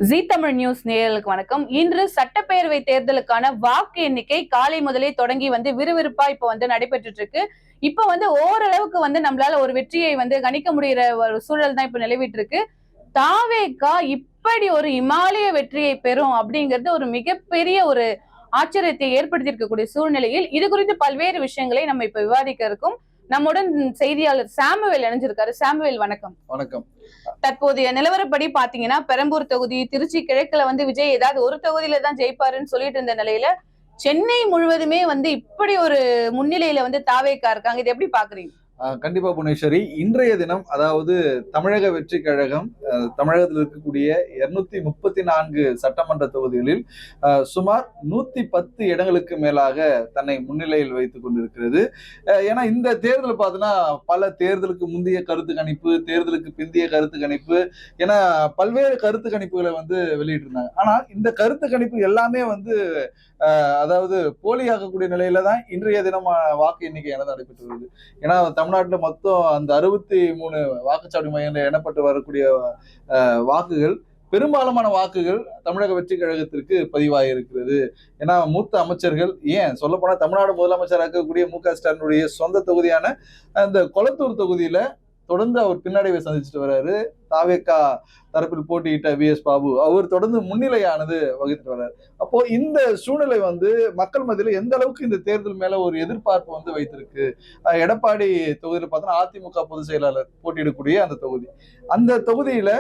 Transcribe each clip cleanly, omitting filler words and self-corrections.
ஜீ Tamil news நேயர்களுக்கு வணக்கம். இன்று சட்டப்பேரவை தேர்தலுக்கான வாக்கு எண்ணிக்கை காலை முதலே தொடங்கி விறுவிறுப்பா இப்ப நடைபெற்றுட்டு இருக்கு. இப்ப ஓரளவுக்கு நம்மளால ஒரு வெற்றியை கணிக்க முடிகிற ஒரு சூழல் தான் இப்ப நிலவிட்டு இருக்கு. தாவேகா இப்படி ஒரு இமாலய வெற்றியை பெறும் அப்படிங்கிறது ஒரு மிகப்பெரிய ஒரு ஆச்சரியத்தை ஏற்படுத்தி இருக்கக்கூடிய சூழ்நிலையில் இது குறித்து பல்வேறு விஷயங்களை நம்ம இப்ப விவாதிக்க இருக்கோம். நம்முடன் செய்தியாளர் சாமுவேல் இணைஞ்சிருக்காரு. சாமுவேல் வணக்கம். வணக்கம். தற்போதைய நிலவரப்படி பாத்தீங்கன்னா பெரம்பூர் தொகுதி, திருச்சி கிழக்குல விஜய் ஏதாவது ஒரு தொகுதியில தான் ஜெயிப்பாருன்னு சொல்லிட்டு இருந்த நிலையில சென்னை முழுவதுமே இப்படி ஒரு முன்னிலையில தாவேகா இருக்காங்க. இது எப்படி பாக்குறீங்க? கண்டிப்பா புவனேஸ்வரி, இன்றைய தினம் அதாவது தமிழக வெற்றி கழகம் தமிழகத்தில் இருக்கக்கூடிய 234 சட்டமன்ற தொகுதிகளில் சுமார் 110 இடங்களுக்கு மேலாக தன்னை முன்னிலையில் வைத்துக் கொண்டிருக்கிறது. ஏன்னா இந்த தேர்தல் பார்த்தோன்னா பல தேர்தலுக்கு முந்தைய கருத்து கணிப்பு, தேர்தலுக்கு பிந்தைய கருத்து கணிப்பு என பல்வேறு கருத்து கணிப்புகளை வெளியிட்டு இருந்தாங்க. ஆனா இந்த கருத்து கணிப்பு எல்லாமே அதாவது போலியாகக்கூடிய நிலையில தான் இன்றைய தினம் வாக்கு எண்ணிக்கை நடைபெற்று வருது. ஏன்னா தமிழ்நாட்டுல மொத்தம் அந்த 63 வாக்குச்சாவடி மையங்கள் எண்ணப்பட்டு வரக்கூடிய வாக்குகள், பெரும்பாலான வாக்குகள் தமிழக வெற்றி கழகத்திற்கு பதிவாகியிருக்கிறது. ஏன்னா மூத்த அமைச்சர்கள், ஏன் சொல்ல போனா தமிழ்நாடு முதலமைச்சராக இருக்கக்கூடிய மு.க. ஸ்டாலினுடைய சொந்த தொகுதியான அந்த கொளத்தூர் தொகுதியில தொடர்ந்து அவர் பின்னடைவை சந்திச்சுட்டு வர்றாரு. தாவேகா தரப்பில் போட்டியிட்ட வி.எஸ். பாபு அவர் தொடர்ந்து முன்னிலையானது வகித்துட்டு வர்றாரு. அப்போ இந்த சூழ்நிலை மக்கள் மத்தியில எந்த அளவுக்கு இந்த தேர்தல் மேல ஒரு எதிர்பார்ப்பு வைத்திருக்கு. எடப்பாடி தொகுதியில பார்த்தோன்னா அதிமுக பொதுச் செயலாளர் போட்டியிடக்கூடிய அந்த தொகுதி, அந்த தொகுதியில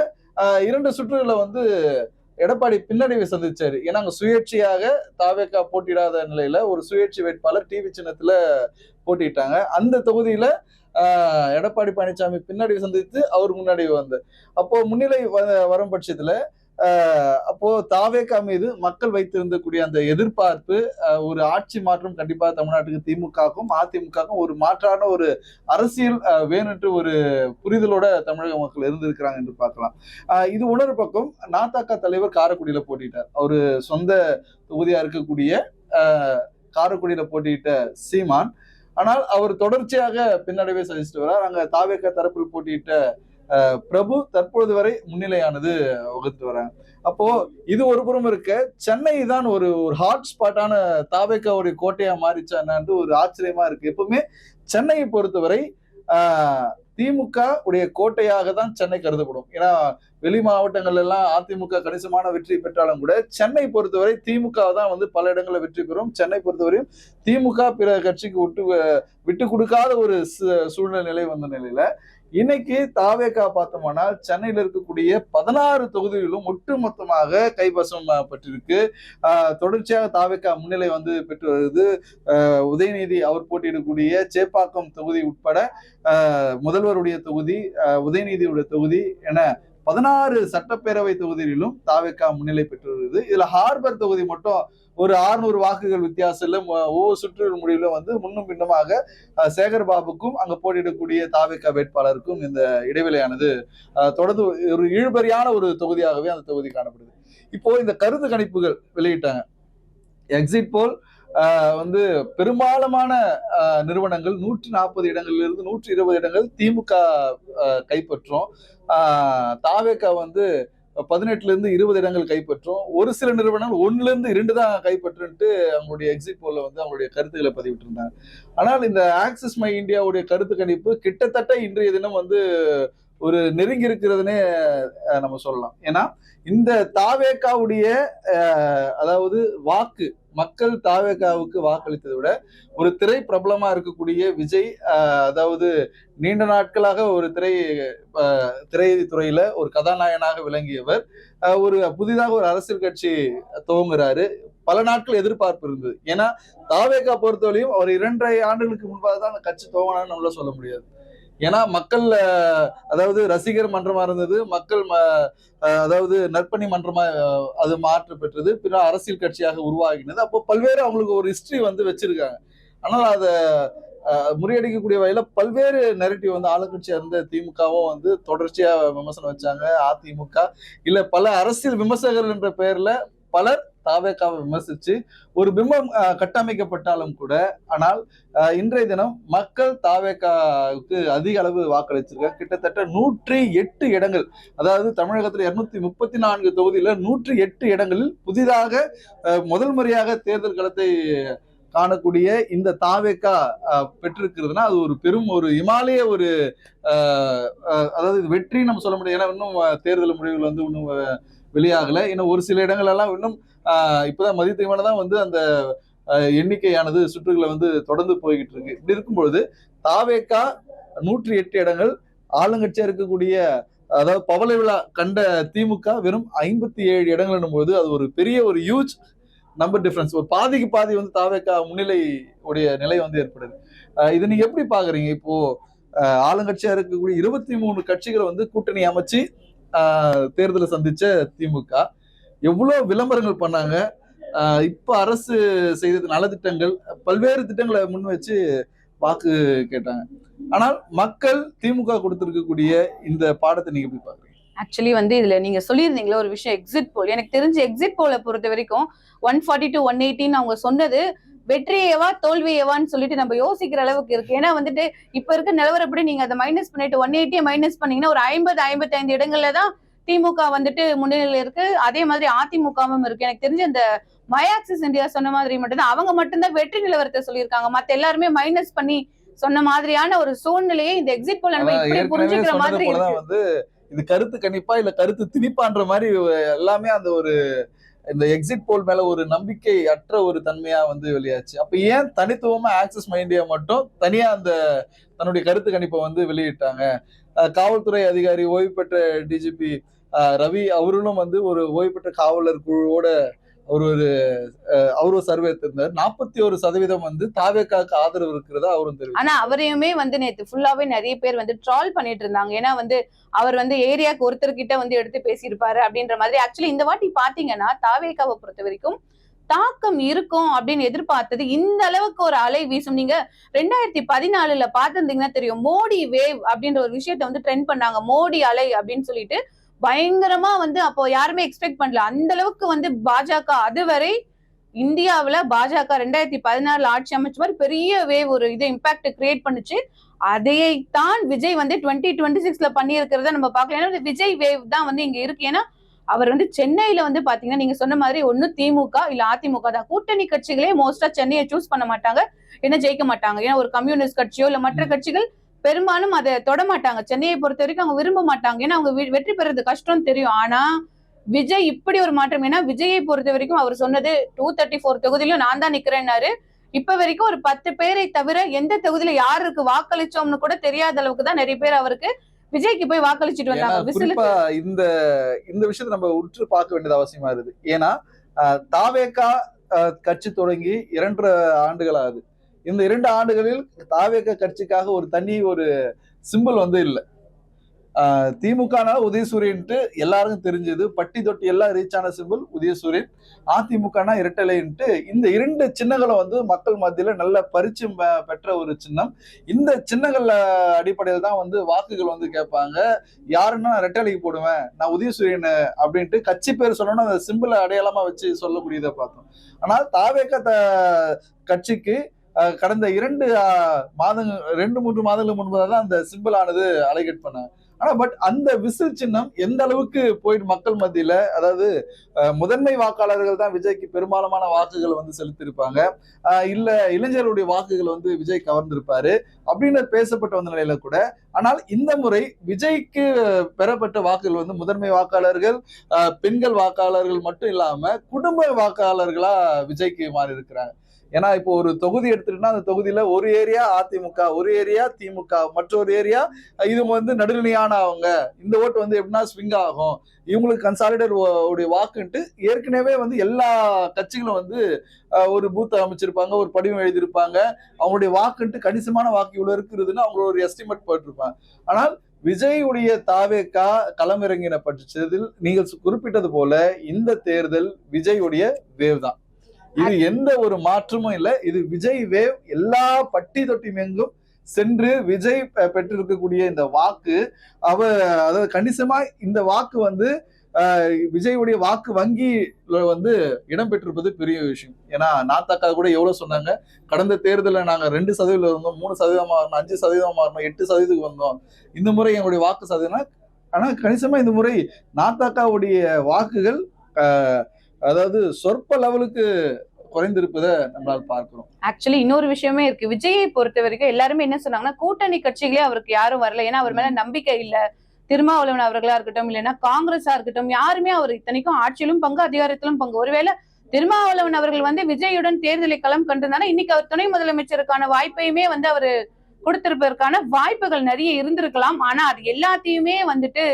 2 சுற்றுகளை எடப்பாடி பின்னடைவை சந்திச்சாரு. ஏன்னா அங்க சுயேட்சையாக தாவேகா போட்டியிடாத நிலையில ஒரு சுயேட்சை வேட்பாளர் டிவி சின்னத்துல போட்டிட்டாங்க. அந்த தொகுதியில எடப்பாடி பழனிசாமி பின்னாடி சந்தித்து அவர் முன்னாடி அப்போ முன்னிலை வரும் பட்சத்துல அப்போ தாவேகா மீது மக்கள் வைத்திருந்தக்கூடிய அந்த எதிர்பார்ப்பு, ஒரு ஆட்சி மாற்றம் கண்டிப்பா தமிழ்நாட்டுக்கு திமுகவுக்கும் அதிமுகவுக்கும் ஒரு மாற்றான ஒரு அரசியல் வேணுன்று ஒரு புரிதலோட தமிழக மக்கள் இருந்திருக்கிறாங்க என்று பார்க்கலாம். இது உணர்வு பக்கம். நாதக தலைவர் காரைக்குடியில போட்டிட்டார். அவரு சொந்த தொகுதியா இருக்கக்கூடிய காரைக்குடியில போட்டியிட்ட சீமான். ஆனால் அவர் தொடர்ச்சியாக பின்னடைவை சந்திச்சுட்டு வர்றார். அங்க தாவேகா தரப்பில் போட்டியிட்ட பிரபு தற்பொழுது வரை முன்னிலையானது வகுத்து வராங்க. அப்போ இது ஒரு புறம் இருக்க, சென்னை தான் ஒரு ஹாட் ஸ்பாட்டான தாவேகாவுடைய கோட்டையா மாறிச்சான்னு ஒரு ஆச்சரியமா இருக்கு. எப்பவுமே சென்னையை பொறுத்தவரை திமுக உடைய கோட்டையாக தான் சென்னை கருதப்படும். ஏன்னா வெளி மாவட்டங்கள் எல்லாம் அதிமுக கணிசமான வெற்றி பெற்றாலும் கூட சென்னை பொறுத்தவரை திமுக தான் பல இடங்களில் வெற்றி பெறும். சென்னை பொறுத்தவரையும் திமுக பிற கட்சிக்கு விட்டு கொடுக்காத ஒரு சூழ்நிலை நிலையில இன்னைக்கு தாவேகா பார்த்தோம்னா சென்னையில இருக்கக்கூடிய 16 தொகுதிகளிலும் ஒட்டுமொத்தமாக கைவசம் பெற்றிருக்கு. தொடர்ச்சியாக தாவேகா முன்னிலை பெற்று வருது. உதயநிதி அவர் போட்டியிடக்கூடிய சேப்பாக்கம் தொகுதி உட்பட முதல்வருடைய தொகுதி, உதயநிதியுடைய தொகுதி என 16 சட்டப்பேரவை தொகுதிகளிலும் தாவேகா முன்னிலை பெற்று வருது. இதுல ஹார்பர் தொகுதி மட்டும் ஒரு 600 வாக்குகள் வித்தியாசத்துல ஒவ்வொரு சுற்று முடிவுல முன்னும் பின்னுமாக சேகர் பாபுக்கும் அங்க போட்டியிடக்கூடிய தாவேகா வேட்பாளருக்கும் இந்த இடைவெளியானது தொடர்ந்து ஒரு இழுபறியான ஒரு தொகுதியாகவே அந்த தொகுதி காணப்படுது. இப்போ இந்த கருத்து கணிப்புகள் வெளியிட்டாங்க. எக்ஸிட் போல் பெரும்பாலான நிறுவனங்கள் 140 இடங்கள்ல இருந்து 120 இடங்கள் திமுக கைப்பற்றும். தாவேகா 18ல இருந்து 20 இடங்கள் கைப்பற்றும். ஒரு சில நிறுவனங்கள் 1ல இருந்து 2 தான் கைப்பற்றுன்ட்டு அவங்களுடைய எக்ஸிட் போல்ல அவங்களுடைய கருத்துக்களை பதிவிட்டு இருந்தாங்க. ஆனால் இந்த ஆக்சிஸ் மை இந்தியாவுடைய கருத்து கணிப்பு கிட்டத்தட்ட இன்றைய தினம் ஒரு நெருங்கி இருக்கிறதுனே நம்ம சொல்லலாம். ஏன்னா இந்த தாவேகாவுடைய அதாவது வாக்கு, மக்கள் தாவேகாவுக்கு வாக்களித்ததை விட ஒரு திரை பிரபலமா இருக்கக்கூடிய விஜய், அதாவது நீண்ட நாட்களாக ஒரு திரைத்துறையில ஒரு கதாநாயகனாக விளங்கியவர், ஒரு புதிதாக ஒரு அரசியல் கட்சி துவங்குறாரு. பல நாட்கள் எதிர்பார்ப்பு இருந்தது. ஏன்னா தாவேகா பொறுத்தவரையும் அவர் 2.5 ஆண்டுகளுக்கு முன்பாக தான் அந்த கட்சி துவங்கினான்னு நம்மளால சொல்ல முடியாது. ஏன்னா மக்கள் அதாவது ரசிகர் மன்றமா இருந்தது, மக்கள் அதாவது நற்பணி மன்றமா அது மாற்று பெற்றது, பிற அரசியல் கட்சியாக உருவாகினது. அப்போ பல்வேறு அவங்களுக்கு ஒரு ஹிஸ்டரி வச்சிருக்காங்க. ஆனால் அதை முறியடிக்கக்கூடிய வகையில பல்வேறு நெரட்டிவ் ஆளுங்கட்சியா இருந்த திமுகவும் தொடர்ச்சியா விமர்சனம் வச்சாங்க. அதிமுக இல்ல பல அரசியல் விமர்சகர்கள் என்ற பெயர்ல பலர் தாவேகாவை விமர்சிச்சு ஒரு பிம்பம் கட்டமைக்கப்பட்டாலும் கூட, ஆனால் இன்றைய தினம் மக்கள் தாவேகாவுக்கு அதிக அளவு வாக்களிச்சிருக்காங்க. கிட்டத்தட்ட 108 இடங்கள், அதாவது தமிழகத்தில் 234 தொகுதியில 108 இடங்களில் புதிதாக முதல் முறையாக தேர்தல் களத்தை காணக்கூடிய இந்த தாவேகா பெற்றிருக்கிறதுனா அது ஒரு பெரும் ஒரு இமாலய ஒரு அதாவது வெற்றி நம்ம சொல்ல முடியாது. ஏன்னா இன்னும் தேர்தல் முடிவுகள் வந்து இன்னும் வெளியாகல. இன்னும் ஒரு சில இடங்கள் எல்லாம் இன்னும் இப்பதான் மதியத்துக்கு தான் வந்து அந்த எண்ணிக்கையானது சுற்றுகளை வந்து தொடர்ந்து போய்கிட்டு இருக்கு. இப்படி இருக்கும்பொழுது தாவேகா 108 இடங்கள், ஆளுங்கட்சியா இருக்கக்கூடிய அதாவது பவள விழா கண்ட திமுக வெறும் 57 இடங்கள் என்னும்போது அது ஒரு பெரிய ஒரு ஹியூஜ் நம்பர் டிஃபரன்ஸ். ஒரு பாதிக்கு பாதி வந்து தாவேகா முன்னிலை உடைய நிலை வந்து ஏற்படுது. இதை நீங்க எப்படி பாக்குறீங்க? இப்போ ஆளுங்கட்சியா இருக்கக்கூடிய 23 கட்சிகளை வந்து கூட்டணி அமைச்சு தேர்தலை சந்திச்ச திமுக எவ்வளவு விளம்பரங்கள் பண்ணாங்க. இப்ப அரசு செய்த நலத்திட்டங்கள், பல்வேறு திட்டங்களை முன் வச்சு வாக்கு கேட்டாங்க. ஆனால் மக்கள் திமுக கொடுத்திருக்கக்கூடிய இந்த பாடத்தை நீங்க எப்படி பாக்குறீங்க? ஆக்சுவலி வந்து இதுல நீங்க சொல்லியிருந்தீங்களா ஒரு விஷயம், எக்ஸிட் போல். எனக்கு தெரிஞ்ச எக்ஸிட் போலை பொறுத்த வரைக்கும் 140 to 180 அவங்க சொன்னது வெற்றியவா தோல்வியவான்னு சொல்லிட்டு நம்ம யோசிக்கிற அளவுக்கு இருக்கு. ஏன்னா வந்துட்டு இப்ப இருக்க நிலவரப்படி நீங்க அதை மைனஸ் பண்ணிட்டு 180 மைனஸ் பண்ணீங்கன்னா ஒரு 50-55 இடங்கள்ல தான் திமுக வந்துட்டு முன்னிலையில இருக்கு. அதே மாதிரி அதிமுகவும் இருக்கு. எனக்கு தெரிஞ்ச இந்த மயாக்சிஸ் இந்தியா சொன்ன மாதிரி மட்டும்தான் அவங்க மட்டும்தான் வெற்றி நிலவரத்தை சொல்லியிருக்காங்க. மத்த எல்லாருமே மைனஸ் பண்ணி சொன்ன மாதிரியான ஒரு சூழ்நிலையை இந்த எக்ஸிட் போல் நம்ம இப்படி புரிஞ்சுக்கிற மாதிரி வந்து இது கருத்து கணிப்பா இல்ல கருத்து திணிப்பான்ற மாதிரி எல்லாமே அந்த ஒரு இந்த எக்ஸிட் போல் மேல ஒரு நம்பிக்கை அற்ற ஒரு தன்மையா வந்து வெளியாச்சு. அப்ப ஏன் தனித்துவமா ஆக்சிஸ் மைண்டியா மட்டும் தனியா அந்த தன்னுடைய கருத்து கணிப்பை வந்து வெளியிட்டாங்க? காவல்துறை அதிகாரி ஓய்வு பெற்ற டிஜிபி ரவி அவர்களும் வந்து ஒரு ஓய்வு பெற்ற காவலர் குழுவோட அவரு சர்வே இருந்தார். 41% வந்து தாவேகாக்கு ஆதரவு இருக்கிறதா அவரும் தெரியும். ஆனா அவரையுமே வந்து நேத்து ஃபுல்லாவே நிறைய பேர் வந்து ட்ரால் பண்ணிட்டு இருந்தாங்க. ஏன்னா வந்து அவர் வந்து ஏரியாக்கு ஒருத்தர்கிட்ட வந்து எடுத்து பேசியிருப்பாரு அப்படின்ற மாதிரி. ஆக்சுவலி இந்த வாட்டி பாத்தீங்கன்னா தாவேகாவை பொறுத்த வரைக்கும் தாக்கம் இருக்கும் அப்படின்னு எதிர்பார்த்தது இந்த அளவுக்கு ஒரு அலை வீசும். நீங்க 2014 பார்த்திருந்தீங்கன்னா தெரியும், மோடி வேவ் அப்படின்ற ஒரு விஷயத்த வந்து ட்ரெண்ட் பண்ணாங்க. மோடி அலை அப்படின்னு சொல்லிட்டு பயங்கரமா வந்து அப்போ யாருமே எக்ஸ்பெக்ட் பண்ணல. அந்த அளவுக்கு வந்து பாஜக அதுவரை இந்தியாவில பாஜக 2016 ஆட்சி அமைச்ச மாதிரி பெரிய வேவ் ஒரு இதை இம்பாக்ட் கிரியேட் பண்ணுச்சு. அதைத்தான் விஜய் வந்து 2026 பண்ணி இருக்கிறத நம்ம பார்க்கலாம். ஏன்னா விஜய் வேவ் தான் வந்து இங்க இருக்கு. ஏன்னா அவர் வந்து சென்னையில வந்து பாத்தீங்கன்னா நீங்க சொன்ன மாதிரி ஒண்ணு திமுக இல்ல அதிமுக தான். கூட்டணி கட்சிகளே மோஸ்டா சென்னையை சூஸ் பண்ண மாட்டாங்க, என்ன ஜெயிக்க மாட்டாங்க. ஏன்னா ஒரு கம்யூனிஸ்ட் கட்சியோ இல்ல மற்ற கட்சிகள் பெரும்பாலும் அதை தொட மாட்டாங்க. சென்னையை பொறுத்த வரைக்கும் அவங்க விரும்ப மாட்டாங்க. ஏன்னா அவங்க வெற்றி பெறது கஷ்டம்னு தெரியும். ஆனா விஜய் இப்படி ஒரு மாற்றம். ஏன்னா விஜயை பொறுத்த வரைக்கும் அவர் சொன்னது 234 தொகுதியிலும் நான் தான் நிக்கிறேன்னாரு. இப்ப வரைக்கும் ஒரு 10 பேரை தவிர எந்த தொகுதியில யாருக்கு வாக்களிச்சோம்னு கூட தெரியாத அளவுக்கு தான் நிறைய பேர் அவருக்கு விஜய்க்கு போய் வாக்களிச்சுட்டு வந்தாங்க. இந்த விஷயத்தை நம்ம உற்று பார்க்க வேண்டியது அவசியமா இருக்குது. ஏன்னா தாவேகா கட்சி தொடங்கி 2.5 ஆண்டுகள் ஆகுது. இந்த 2 ஆண்டுகளில் தாவேகா கட்சிக்காக ஒரு தனி ஒரு சிம்பிள் வந்து இல்லை. திமுகனா உதயசூரியன்ட்டு எல்லாருக்கும் தெரிஞ்சது, பட்டி தொட்டி எல்லாம் ரீச் ஆன சிம்பிள் உதயசூரியன். அதிமுகனா இரட்டலைன்ட்டு இந்த 2 சின்னங்களும் வந்து மக்கள் மத்தியில நல்ல பரிச்சயம் பெற்ற ஒரு சின்னம். இந்த சின்னங்கள்ல அடிப்படையில் தான் வந்து வாக்குகள் வந்து கேட்பாங்க. யாருன்னா நான் ரெட்டலைக்கு போடுவேன், நான் உதயசூரியன் அப்படின்ட்டு கட்சி பேர் சொன்னோன்னா அந்த சிம்பிளை அடையாளமா வச்சு சொல்லக்கூடியதை பார்த்தோம். ஆனால் தாவேகா கட்சிக்கு கடந்த 2-3 மாதங்களுக்கு முன்பதாக தான் அந்த சிம்பிள் ஆனது அலைகட் பண்ணாங்க. ஆனா பட் அந்த விசில் சின்னம் எந்த அளவுக்கு போயிட்டு மக்கள் மத்தியில, அதாவது முதன்மை வாக்காளர்கள் தான் விஜய்க்கு பெரும்பாலான வாக்குகள் வந்து செலுத்திருப்பாங்க, இல்ல இளைஞர்களுடைய வாக்குகள் வந்து விஜய் கவர்ந்திருப்பாரு அப்படின்னு பேசப்பட்ட வந்த நிலையில கூட, ஆனால் இந்த முறை விஜய்க்கு பெறப்பட்ட வாக்குகள் வந்து முதன்மை வாக்காளர்கள், பெண்கள் வாக்காளர்கள் மட்டும் இல்லாம குடும்ப வாக்காளர்களா விஜய்க்கு மாறி இருக்கிறாங்க. ஏன்னா இப்போ ஒரு தொகுதி எடுத்துட்டோம்னா அந்த தொகுதியில ஒரு ஏரியா அதிமுக, ஒரு ஏரியா திமுக, மற்றொரு ஏரியா இது வந்து நடுநிலையான அவங்க, இந்த ஓட்டு வந்து எப்படின்னா ஸ்விங் ஆகும், இவங்களுக்கு கன்சாலிடேட் உடைய வாக்குன்ட்டு ஏற்கனவே வந்து எல்லா கட்சிகளும் வந்து ஒரு பூத் அமைச்சிருப்பாங்க, ஒரு படிவம் எழுதியிருப்பாங்க, அவங்களுடைய வாக்குன்ட்டு கணிசமான வாக்கு இவ்வளவு இருக்கிறதுன்னு அவங்க ஒரு எஸ்டிமேட் போட்டிருப்பாங்க. ஆனால் விஜயுடைய தாவேகா களமிறங்கின பட்சத்தில் நீங்கள் குறிப்பிட்டது போல இந்த தேர்தல் விஜயுடைய வேவ் தான். இது எந்த ஒரு மாற்றமும் இல்லை. இது விஜய் வேவ். எல்லா பட்டி தொட்டியும் எங்கும் சென்று விஜய் பெற்றிருக்கக்கூடிய இந்த வாக்கு அதாவது கணிசமா இந்த வாக்கு வந்து விஜயுடைய வாக்கு வங்கியில வந்து இடம்பெற்றிருப்பது பெரிய விஷயம். ஏன்னா நாத்தக்கா கூட எவ்வளவு சொன்னாங்க, கடந்த தேர்தலில் நாங்க 2% இருந்தோம், 3% மாறணும், 5% மாறணும், 8% வந்தோம், இந்த முறை எங்களுடைய வாக்கு சதவீதம். ஆனா கணிசமா இந்த முறை நாத்தக்காவுடைய வாக்குகள் அதாவது சொற்ப லெவலுக்கு குறைந்திருப்பதை நம்மளால பார்க்கிறோம். ஆக்சுவலி இன்னொரு விஷயமே இருக்கு. விஜயை பொறுத்த வரைக்கும் எல்லாருமே என்ன சொன்னாங்கன்னா, கூட்டணி கட்சிகளே அவருக்கு யாரும் வரல, ஏன்னா அவர் மேல நம்பிக்கை இல்ல. திருமாவளவன் அவர்களா இருக்கட்டும், இல்லைன்னா காங்கிரஸா இருக்கட்டும், யாருமே அவர் இத்தனைக்கும் ஆட்சியிலும் பங்கு, அதிகாரத்திலும் பங்கு. ஒருவேளை திருமாவளவன் அவர்கள் வந்து விஜயுடன் தேர்தலை களம் கண்டிருந்தாலும் இன்னைக்கு அவர் துணை முதலமைச்சருக்கான வாய்ப்பையுமே வந்து அவரு கொடுத்திருப்பதற்கான வாய்ப்புகள் நிறைய இருந்திருக்கலாம். ஆனா அது எல்லாத்தையுமே வந்துட்டு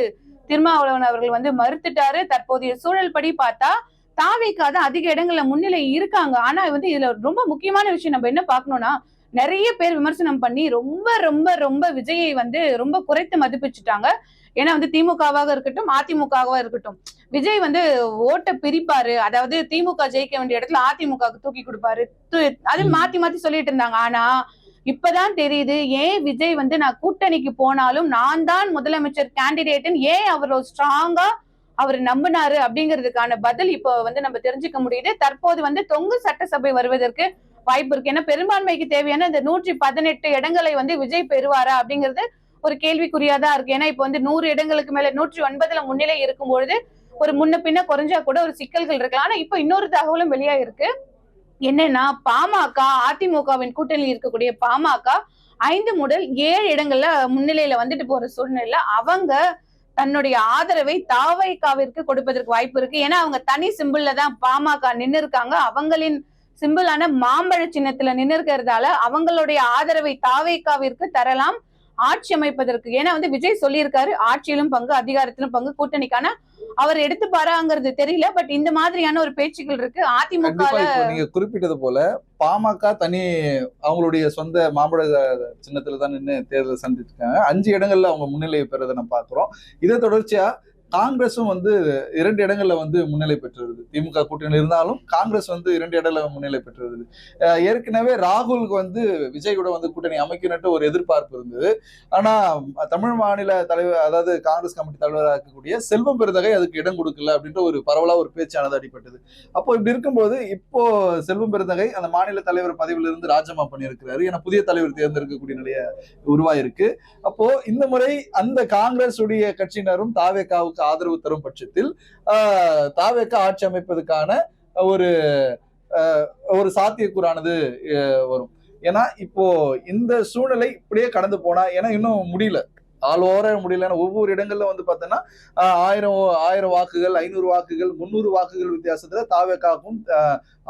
திருமாவளவன் அவர்கள் வந்து மறுத்துட்டாரு. தற்போதைய சூழல் படி பார்த்தா தாவேக்காத அதிக இடங்கள்ல முன்னிலை இருக்காங்க. ஆனா வந்து இதுல ரொம்ப முக்கியமான விஷயம் நம்ம என்ன பார்க்கணும்னா, நிறைய பேர் விமர்சனம் பண்ணி ரொம்ப ரொம்ப ரொம்ப விஜயை வந்து ரொம்ப குறைத்து மதிப்பிச்சுட்டாங்க. ஏன்னா வந்து திமுகவாக இருக்கட்டும், அதிமுகவா இருக்கட்டும், விஜய் வந்து ஓட்ட பிரிப்பாரு, அதாவது திமுக ஜெயிக்க வேண்டிய இடத்துல அதிமுகவுக்கு தூக்கி கொடுப்பாரு, அது மாத்தி மாத்தி சொல்லிட்டு இருந்தாங்க. ஆனா இப்பதான் தெரியுது ஏன் விஜய் வந்து நான் கூட்டணிக்கு போனாலும் நான் தான் முதலமைச்சர் கேண்டிடேட்னு ஏன் அவர் ஸ்ட்ராங்கா அவர் நம்பினாரு அப்படிங்கிறதுக்கான பதில் இப்போ வந்து நம்ம தெரிஞ்சுக்க முடியுது. தற்போது வந்து தொங்கு சட்டசபை வருவதற்கு வாய்ப்பு இருக்கு. ஏன்னா பெரும்பான்மைக்கு தேவையான இந்த 118 இடங்களை வந்து விஜய் பெறுவாரா அப்படிங்கிறது ஒரு கேள்விக்குறியாதான் இருக்கு. ஏன்னா இப்ப வந்து 100 இடங்களுக்கு மேல 109ல முன்னிலை இருக்கும் பொழுது ஒரு முன்ன பின்ன குறைஞ்சா கூட ஒரு சிக்கல்கள் இருக்கலாம். ஆனா இப்ப இன்னொரு தகவலும் வெளியா இருக்கு. என்னன்னா பாமக, அதிமுகவின் கூட்டணியில் இருக்கக்கூடிய பாமக 5 முதல் 7 இடங்கள்ல முன்னிலையில வந்துட்டு போற சூழ்நிலையில அவங்க தன்னுடைய ஆதரவை தாவைக்காவிற்கு கொடுப்பதற்கு வாய்ப்பு இருக்கு. ஏன்னா அவங்க தனி சிம்பிள்ல தான் பாமக நின்று இருக்காங்க. அவங்களின் சிம்பிளான மாம்பழ சின்னத்துல நின்று இருக்கிறதால அவங்களுடைய ஆதரவை தாவைக்காவிற்கு தரலாம் ஆட்சி அமைப்பதற்கு. ஏன்னா வந்து விஜய் சொல்லியிருக்காரு, ஆட்சியிலும் பங்கு, அதிகாரத்திலும் பங்கு, கூட்டணிக்கான அவர் எடுத்து பாராங்கிறது தெரியல. பட் இந்த மாதிரியான ஒரு பேச்சுக்கள் இருக்கு. அதிமுக நீங்க குறிப்பிட்டது போல பாமக தனி அவங்களுடைய சொந்த மாம்பழ சின்னத்துல தான் நின்று தேர்தல் சந்திச்சிருக்காங்க. 5 இடங்கள்ல அவங்க முன்னிலை பெறதை நம்ம பாக்குறோம். இதை தொடர்ச்சியா காங்கிரஸும் வந்து 2 இடங்கள்ல வந்து முன்னிலை பெற்றிருது. திமுக கூட்டணி இருந்தாலும் காங்கிரஸ் வந்து 2 இடங்கள்ல முன்னிலை பெற்றிருது. ஏற்கனவே ராகுலுக்கு வந்து விஜயோட வந்து கூட்டணி அமைக்கணும்ட்டு ஒரு எதிர்பார்ப்பு இருந்தது. ஆனா தமிழ் மாநில தலைவர், அதாவது காங்கிரஸ் கமிட்டி தலைவராக இருக்கக்கூடிய செல்வம் பெருந்தகை அதுக்கு இடம் கொடுக்கல அப்படின்ற ஒரு பரவலா ஒரு பேச்சானது அடிபட்டது. அப்போ இப்படி இருக்கும்போது இப்போ செல்வம் பெருந்தகை அந்த மாநில தலைவர் பதவியில இருந்து ராஜினாமா பண்ணியிருக்கிறாரு. ஏன்னா புதிய தலைவர் தேர்ந்தெடுக்கக்கூடிய நிலைய உருவாயிருக்கு. அப்போ இந்த முறை அந்த காங்கிரஸ் உடைய கட்சியினரும் தாவேக்காவுக்கு ஆதரவு தரும் பட்சத்தில் தாவேக்கா ஆட்சி அமைப்பதற்கான ஒரு சாத்தியக்கூறானது வரும். ஏன்னா இப்போ இந்த சூழ்நிலை இப்படியே கடந்து போனா, ஏன்னா இன்னும் முடியல, ஆளோர முடியல. ஒவ்வொரு இடங்கள்ல வந்து பாத்தீங்கன்னா 1000 வாக்குகள், 500 வாக்குகள், 300 வாக்குகள் வித்தியாசத்துல தாவேக்காவுக்கும்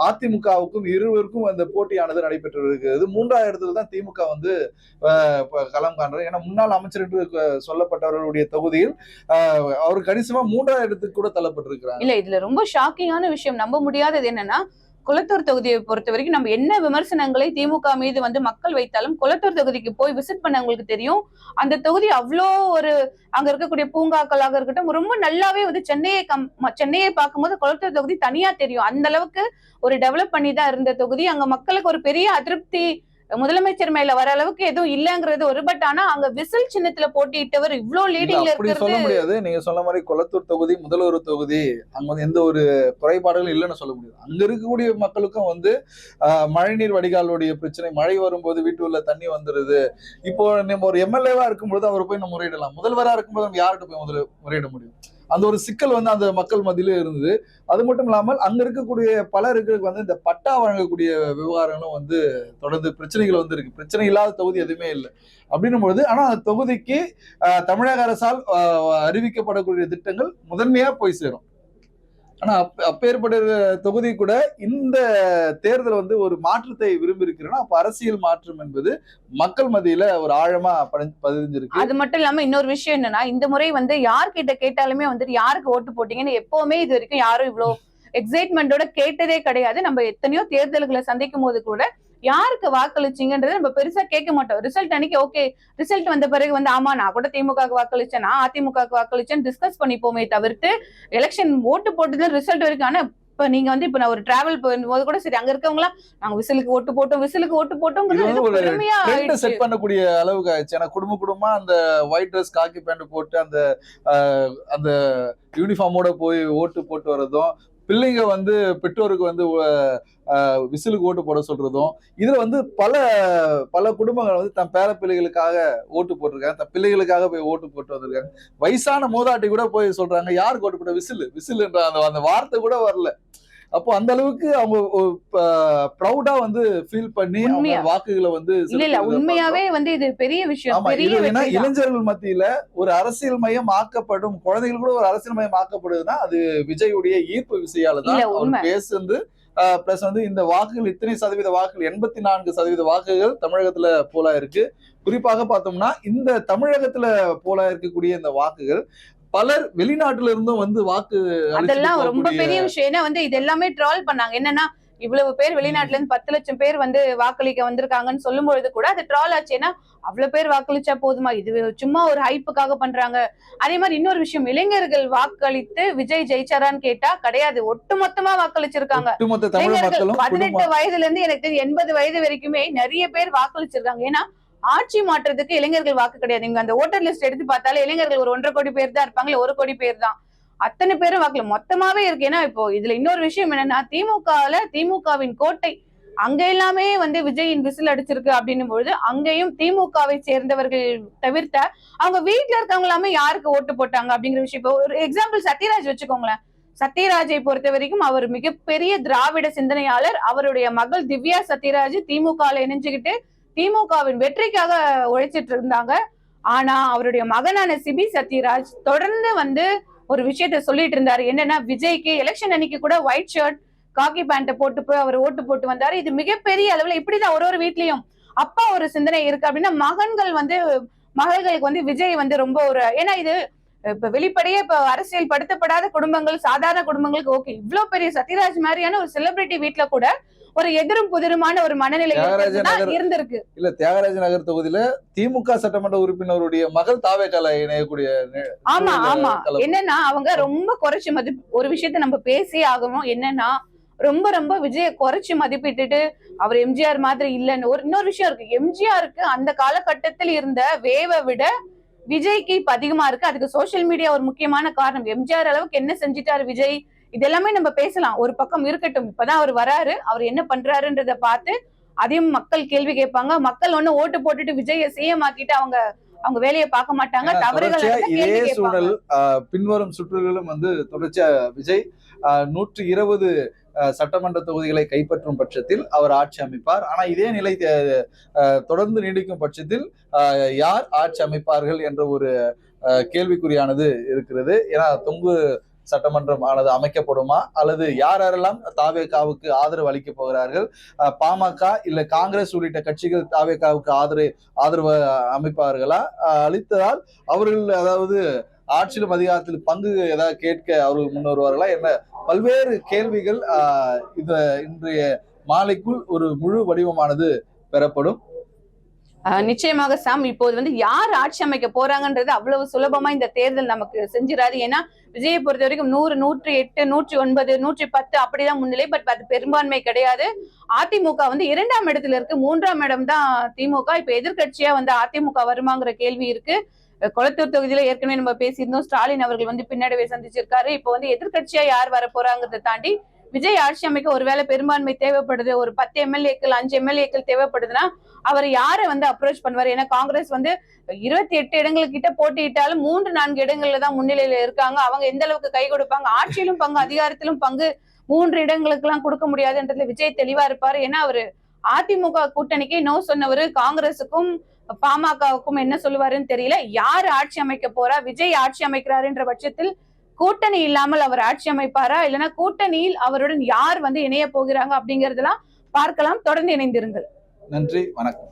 அதிமுகவுக்கும் இருவருக்கும் அந்த போட்டியானது நடைபெற்று இருக்கிறது. 3ஆவது இடத்துல தான் திமுக வந்து களம் காண்றது. ஏன்னா முன்னாள் அமைச்சர் என்று சொல்லப்பட்டவர்களுடைய தொகுதியில் அவர் கணிசமா 3ஆவது இடத்துக்கு கூட தள்ளப்பட்டிருக்கிறாங்க. இல்ல, இதுல ரொம்ப ஷாக்கிங்கான விஷயம், நம்ப முடியாதது என்னன்னா, குளத்தூர் தொகுதியை பொறுத்த வரைக்கும் நம்ம என்ன விமர்சனங்களை திமுக மீது வந்து மக்கள் வைத்தாலும் குளத்தூர் தொகுதிக்கு போய் விசிட் பண்ணவங்களுக்கு தெரியும். அந்த தொகுதி அவ்வளோ ஒரு அங்க இருக்கக்கூடிய பூங்காக்களாக இருக்கட்டும் ரொம்ப நல்லாவே வந்து சென்னையை பார்க்கும்போது குளத்தூர் தொகுதி தனியா தெரியும். அந்த அளவுக்கு ஒரு டெவலப் பண்ணி தான் இருந்த தொகுதி. அங்க மக்களுக்கு ஒரு பெரிய அதிருப்தி முதலமைச்சர் மேல வர அளவுக்கு எதுவும் இல்லங்கிறது ஒரு. பட் ஆனா அங்க விசில் சின்னத்துல போட்டியிட்டவர் இவ்வளவு லீடிங்ல இருக்கிறது சொல்ல முடியாது. நீங்க சொன்ன மாதிரி குளத்தூர் தொகுதி முதல்வர் தொகுதி, அங்க வந்து எந்த ஒரு குறைபாடுகளும் இல்லைன்னு சொல்ல முடியாது. அங்க இருக்கக்கூடிய மக்களுக்கும் வந்து மழைநீர் வடிகாலுடைய பிரச்சனை, மழை வரும்போது வீட்டு உள்ள தண்ணி வந்துருது. இப்போ நம்ம ஒரு எம்எல்ஏவா இருக்கும்போது அவர் போய் நம்ம முறையிடலாம், முதல்வரா இருக்கும்போது நம்ம யார்கிட்ட போய் முறையிட முடியும்? அந்த ஒரு சிக்கல் வந்து அந்த மக்கள் மத்தியிலே இருந்தது. அது மட்டும் இல்லாமல் அங்க இருக்கக்கூடிய பலருக்கு வந்து இந்த பட்டா வழங்கக்கூடிய விவகாரங்களும் வந்து தொடர்ந்து பிரச்சனைகள் வந்து இருக்கு. பிரச்சனை இல்லாத தொகுதி எதுவுமே இல்லை அப்படின்னும் பொழுது, ஆனா அந்த தொகுதிக்கு தமிழக அரசால் அறிவிக்கப்படக்கூடிய திட்டங்கள் முதன்மையா போய் சேரும். ஆனா அப்பேற்பட்ட தொகுதி கூட இந்த தேர்தல் வந்து ஒரு மாற்றத்தை விரும்பி இருக்கிறோம்னா, அப்ப அரசியல் மாற்றம் என்பது மக்கள் மத்தியில ஒரு ஆழமா பதிஞ்சிருக்கு. அது மட்டும் இல்லாம இன்னொரு விஷயம் என்னன்னா, இந்த முறை வந்து யார்கிட்ட கேட்டாலுமே வந்துட்டு யாருக்கு ஓட்டு போட்டீங்கன்னு எப்பவுமே இது வரைக்கும் யாரும் இவ்வளவு எக்ஸைட்மெண்டோட கேட்டதே கிடையாது. நம்ம எத்தனையோ தேர்தல்களை சந்திக்கும் போது கூட யாருக்கு வாக்களிச்சீங்கன்றதை நம்ம பெருசா கேட்க மாட்டோம். ரிசல்ட் அன்னைக்கு ஓகே, ரிசல்ட் வந்த பிறகு வந்து ஆமா நான் கூட திமுக வாக்களிச்சேன், நான் அதிமுக வாக்களிச்சேன்னு டிஸ்கஸ் பண்ணிப்போமே தவிர்த்து எலெக்ஷன் ஓட்டு போட்டுதான் ரிசல்ட் வரைக்கும். ஆனா இப்ப நீங்க வந்து இப்ப நான் ஒரு டிராவல் போகும்போது கூட சரி, அங்க இருக்கவங்க எல்லாம் நாங்க விசிலுக்கு ஓட்டு போட்டோம், விசிலுக்கு ஓட்டு போட்டோம் ஒரு பெருமையா ட்ரெண்ட் ஆயிடுச்சு. செட் பண்ணக்கூடிய அளவுக்கு ஆயிடுச்சு. ஏன்னா குடும்பமா அந்த ஒயிட் ட்ரெஸ் காக்கி பேண்ட் போட்டு அந்த அந்த யூனிஃபார்மோட போய் ஓட்டு போட்டு வர்றதும், பிள்ளைங்க வந்து பெற்றோருக்கு வந்து விசிலுக்கு ஓட்டு போட சொல்றதும், இதுல வந்து பல பல குடும்பங்கள் வந்து தன் பேர பிள்ளைகளுக்காக ஓட்டு போட்டிருக்காங்க, தன் பிள்ளைகளுக்காக போய் ஓட்டு போட்டு வந்திருக்காங்க. வயசான மூதாட்டி கூட போய் சொல்றாங்க, யாருக்கு ஓட்டு போட்ட விசில் விசில்ன்ற அந்த வார்த்தை கூட வரல. அப்போ அந்த அளவுக்கு அவங்க ப்ரௌடா வந்து ஃபீல் பண்ணி அவங்க உண்மையா வாக்குகளை வந்து இல்ல செலுத்துறத உண்மையாவே பாக்குறோம். வந்து இது பெரிய விஷயம், ஆமா, பெரிய இது ஏன்னா வெற்றி தான். இளைஞர்கள் மத்தியில ஒரு அரசியல் மையம் ஆக்கப்படும், குழந்தைகள் கூட ஒரு அரசியல் மையம் ஆக்கப்படுதுன்னா அது விஜயுடைய ஈர்ப்பு விசையால இல்ல தான். அவர் உண்மை. பேசுறது பிளஸ் வந்து இந்த வாக்குகள் இத்தனை சதவீத வாக்குகள் 84% வாக்குகள் தமிழகத்துல போலா இருக்கு. குறிப்பாக பார்த்தோம்னா இந்த தமிழகத்துல போலா இருக்கக்கூடிய இந்த வாக்குகள் பலர் வெளிநாட்டுல இருந்தும் வந்து வாக்கு அளிச்சுட்டு அதெல்லாம் ரொம்ப போகக்கூடிய. பெரிய விஷயம். ஏன்னா வந்து இது எல்லாமே ட்ரால் பண்ணாங்க. என்னன்னா, இவ்வளவு பேர் வெளிநாட்டுல இருந்து 10 லட்சம் பேர் வந்து வாக்களிக்க வந்திருக்காங்கன்னு சொல்லும்பொழுது கூட அது ட்ரால் ஆச்சு. ஏன்னா, அவ்வளவு பேர் வாக்களிச்சா போதுமா? இது சும்மா ஒரு ஹைப்புக்காக பண்றாங்க. அதே மாதிரி இன்னொரு விஷயம், இளைஞர்கள் வாக்களித்து விஜய் ஜெயிச்சாரான்னு கேட்டா கிடையாது. ஒட்டுமொத்தமா வாக்களிச்சிருக்காங்க. ஒட்டுமொத்த தமிழ் இளைஞர்கள் மக்களும் 18 வயதுல இருந்து எனக்கு தெரிஞ்சு 80 வயது வரைக்குமே நிறைய பேர் வாக்களிச்சிருக்காங்க. ஏன்னா, ஆட்சி மாற்றத்துக்கு இளைஞர்கள் வாக்கு கிடையாது. நீங்க அந்த ஓட்டர் லிஸ்ட் எடுத்து பார்த்தாலே இளைஞர்கள் ஒரு 1.5 கோடி பேர் தான் இருப்பாங்க, இல்ல 1 கோடி பேர் தான். அத்தனை பேரும் வாக்குல மொத்தமாவே இருக்கு. ஏன்னா இப்போ இதுல இன்னொரு விஷயம் என்னன்னா, திமுகவின் கோட்டை அங்க எல்லாமே வந்து விஜயின் விசில் அடிச்சிருக்கு அப்படின்னும் பொழுது அங்கேயும் திமுகவை சேர்ந்தவர்கள் தவிர்த்த அவங்க வீட்டுல இருக்கவங்க எல்லாமே யாருக்கு ஓட்டு போட்டாங்க அப்படிங்கிற விஷயம். இப்போ ஒரு எக்ஸாம்பிள் சத்யராஜ் வச்சுக்கோங்களேன். சத்யராஜை பொறுத்த வரைக்கும் அவர் மிகப்பெரிய திராவிட சிந்தனையாளர். அவருடைய மகள் திவ்யா சத்யராஜ் திமுகல இணைஞ்சுக்கிட்டு திமுகவின் வெற்றிக்காக உழைச்சிட்டு இருந்தாங்க. ஆனா அவருடைய மகனான சிபி சத்யராஜ் தொடர்ந்து வந்து ஒரு விஷயத்த சொல்லிட்டு இருந்தாரு. என்னன்னா, விஜய்க்கு எலெக்ஷன் அன்னைக்கு கூட ஒயிட் ஷர்ட் காக்கி பேண்ட போட்டு போய் அவர் ஓட்டு போட்டு வந்தாரு. இது மிகப்பெரிய அளவுல இப்படிதான் ஒரு வீட்லயும் அப்பா ஒரு சிந்தனை இருக்கு அப்படின்னா மகள்களுக்கு வந்து விஜய் வந்து ரொம்ப ஒரு, ஏன்னா இது இப்ப வெளிப்படையே இப்ப அரசியல் படுத்தப்படாத குடும்பங்கள், சாதாரண குடும்பங்களுக்கு ஓகே. இவ்வளவு பெரிய சத்யராஜ் மாதிரியான ஒரு செலிபிரிட்டி வீட்டுல கூட ஒரு எதிரும் புதிருமான ஒரு மனநிலை இருந்திருக்கு. இல்ல, தியாகராஜ நகர் தொகுதியில திமுக சட்டமன்ற உறுப்பினருடைய மகள் தாவேக்கால இணையக்கூடிய. ஆமா ஆமா. என்னன்னா அவங்க ரொம்ப குறைச்சு ஒரு விஷயத்த நம்ம பேசி ஆகணும். என்னன்னா ரொம்ப ரொம்ப விஜய குறைச்சு மதிப்பிட்டுட்டு அவர் எம்ஜிஆர் மாதிரி இல்லைன்னு இன்னொரு விஷயம் இருக்கு. எம்ஜிஆருக்கு அந்த காலகட்டத்தில் இருந்த வேவை விட விஜய்க்கு இப்ப அதிகமா இருக்கு. அதுக்கு சோசியல் மீடியா ஒரு முக்கியமான காரணம். எம்ஜிஆர் அளவுக்கு என்ன செஞ்சிட்டாரு விஜய், இதெல்லாமே நம்ம பேசலாம். ஒரு பக்கம் இருக்கட்டும், இப்பதான் அவர் வராரு, அவர் என்ன பண்றாருன்றத பார்த்து அதையும் மக்கள் கேள்வி கேட்பாங்க. மக்கள் ஒண்ணு ஓட்டு போட்டுட்டு விஜய சிஎம் ஆக்கிட்டு அவங்க வேலையை பார்க்க மாட்டாங்க. தவறுகள் இதே சூழல் பின்வரும் சுற்றுகளும் வந்து தொடர்ச்சியா விஜய் 120 சட்டமன்ற தொகுதிகளை கைப்பற்றும் பட்சத்தில் அவர் ஆட்சி அமைப்பார். ஆனா இதே நிலை தொடர்ந்து நீடிக்கும் பட்சத்தில் யார் ஆட்சி அமைப்பார்கள் என்ற ஒரு கேள்விக்குறியானது இருக்கிறது. ஏன்னா தொங்கு சட்டமன்றம் ஆனது அமைக்கப்படுமா, அல்லது யாரெல்லாம் தாவேகாவுக்கு ஆதரவு அளிக்க போகிறார்கள், பாமக இல்ல காங்கிரஸ் உள்ளிட்ட கட்சிகள் தாவேகாவுக்கு ஆதரவு அமைப்பார்களா, அளித்ததால் அவர்கள் அதாவது ஆட்சியிலும் அதிகாரத்தில் பங்கு ஏதாவது கேட்க அவர்கள் முன் வருவார்களா என்ன பல்வேறு கேள்விகள் இன்றைய மாலைக்குள் ஒரு முழு வடிவமானது பெறப்படும். நிச்சயமாக சாம். இப்போது வந்து யார் ஆட்சி அமைக்க போறாங்கன்றது அவ்வளவு சுலபமா இந்த தேர்தல் நமக்கு செஞ்சிடாது. ஏன்னா விஜயை பொறுத்த வரைக்கும் 100, 108, 109, 110 அப்படிதான் முன்னிலை. பட் அது பெரும்பான்மை கிடையாது. அதிமுக வந்து 2ஆம் இடத்துல இருக்கு, 3ஆம் இடம் தான் திமுக. இப்ப எதிர்கட்சியா வந்து அதிமுக வருமாங்கிற கேள்வி இருக்கு. கொளத்தூர் தொகுதியில ஏற்கனவே நம்ம பேசியிருந்தோம். ஸ்டாலின் அவர்கள் வந்து பின்னடைவை சந்திச்சிருக்காரு. இப்ப வந்து எதிர்கட்சியா யார் வர போறாங்கிறத தாண்டி விஜய் ஆட்சி அமைக்க ஒருவேளை பெரும்பான்மை தேவைப்படுது, ஒரு 10 எம்எல்ஏக்கள் 5 எம்எல்ஏக்கள் தேவைப்படுதுன்னா அவர் யாரை வந்து அப்ரோச் பண்ணுவார்? ஏன்னா காங்கிரஸ் வந்து 28 இடங்கள் கிட்ட போட்டியிட்டாலும் 3-4 இடங்கள்ல தான் முன்னிலையில இருக்காங்க. அவங்க எந்த அளவுக்கு கை கொடுப்பாங்க? ஆட்சியிலும் பங்கு, அதிகாரத்திலும் பங்கு 3 இடங்களுக்கு எல்லாம் கொடுக்க முடியாதுன்றதுல விஜய் தெளிவா இருப்பாரு. ஏன்னா அவரு அதிமுக கூட்டணிக்கு நோ சொன்னவரு. காங்கிரசுக்கும் பாமகவுக்கும் என்ன சொல்லுவாருன்னு தெரியல. யாரு ஆட்சி அமைக்க போறா? விஜய் ஆட்சி அமைக்கிறாருன்ற பட்சத்தில் கூட்டணி இல்லாமல் அவர் ஆட்சி அமைப்பாரா, இல்லைன்னா கூட்டணியில் அவருடன் யார் வந்து இணைய போகிறாங்க அப்படிங்கறதெல்லாம் பார்க்கலாம். தொடர்ந்து இணைந்திருங்கள். நன்றி, வணக்கம்.